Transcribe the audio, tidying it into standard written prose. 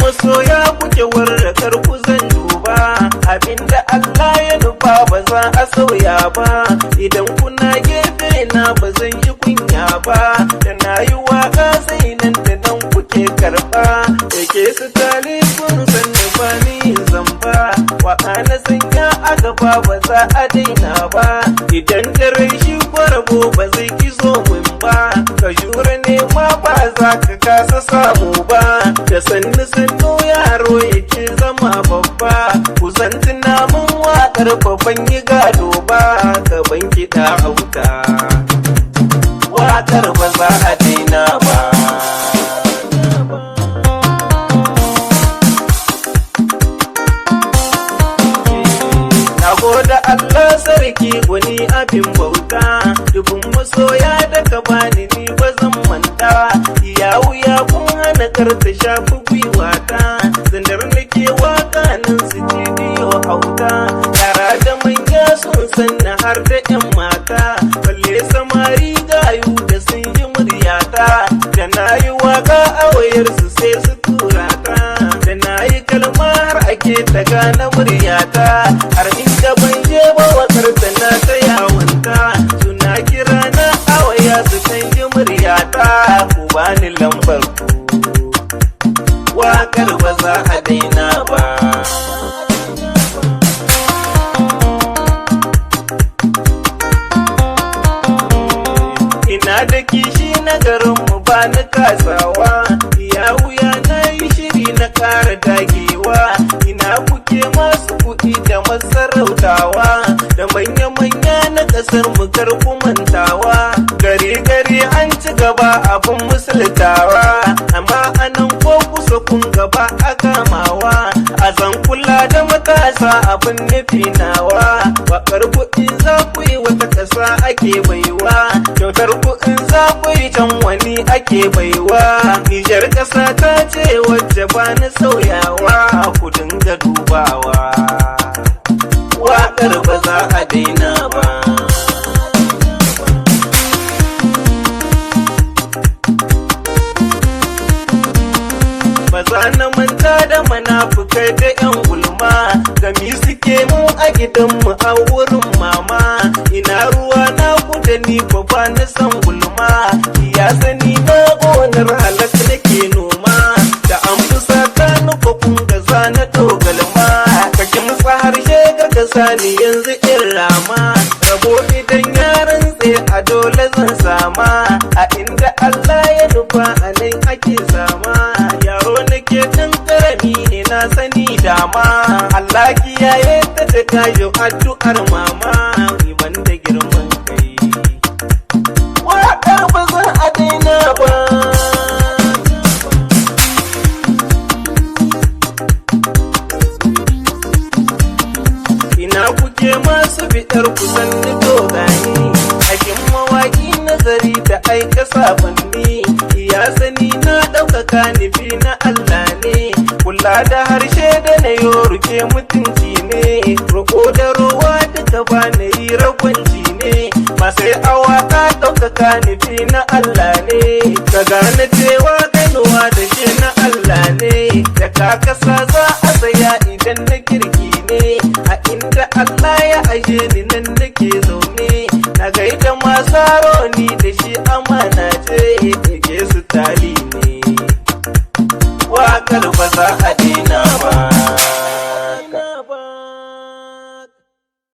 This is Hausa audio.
masoya kuke warrakar ku zan duba, abinda Allah ya nufa ba za a sauya ba, idan kuna gefe na ba zan yi kunya ba, da na yi waka sai nan da nan kuke karba, da ke su tali kun san da ba ni zamba, waka na sanya a gaba ba za a daina ba, idan dare shi kwarabo ba zai kizo min ba, ka jure nema ba za ka kasa samu ba, da sannu sannu yaro yake zama babba, ku san tuna mun waƙar babban yi gado ba, gaban kiɗa auta waƙar ba za a daina ba. Da Allah sarki wani abin bauta, dubin masoya da ka bani ni ba zan manta, ya wuya kun hana karta shafi gwiwata, sandar da ke waka nan su ce biyo auta, yara da manya sun sanna har da yan mata, balle samari gayu da sun ji muryata, da na yi waka a wayarsu sai su tura ta, da na yi kalma har ake ta gane muryata, har inda ban je ba wakar ta na ta yawanta, suna kira na a waya su kan ji muryata, ku bani lambar ku wakar ba za a daina ba. Ina da kishi na garinmu ba na kasawa, ya wuya na yi shiri na ƙara dagewa, ina kuke masu kuɗi da masarautawa, da manya-manya na ƙasar mu kar ku mantawa, gare-gare an ci gaba abin musultawa, amma anan ko kusa kun gaba a kamawa, a zan kula da matasa abin nufi nawa, waƙar kuɗi za ku yi wata ƙasa ake baiwa, kyautar kuɗin za ku yi can wani ake baiwa, Nijar ƙasa ta ce wacce ba na sauyawa, ku dinga dubawa waƙar ba za a daina ba. Ba za na manta da manafukai da 'yan gulma, gami suke mu a gidanmu a wurin mama, ina ruwa na da ni fa ba na san gulma, ya sani na gonar halak nake noma, da an fusa ta nufa kun ga za na dogalma, kake musa harshe ga kasa ni yanzu in rama, rabo idan yaran tsaye a dole zan sama, a inda Allah ya nufa a nan ake sama, yaro nake tun karami ne na sani dama, Allah kiyaye ta da kayo addu'ar mama, iban da girman kai waƙar ba za a daina ba. Ina kuke masu biɗar kusan ni dogani, hakin mawaƙi nazari da aika sabanni, ya sani na ɗaukaka nufi na Allah ne, kula da harshe da na yo ruke mutunci ne, roƙo da rowa duka ba na yi ragwanci ne, masai awaka ɗaukaka nufi na Allah ne, ka gane cewa ganuwa da ke na Allah ne, da ka kasa za a saya idan na kirki ne, a inda Allah ya aje ni nan nake zaune, na gaida masu roni da shi amana ce, da ke su tali ne waƙar ba za a daina ba.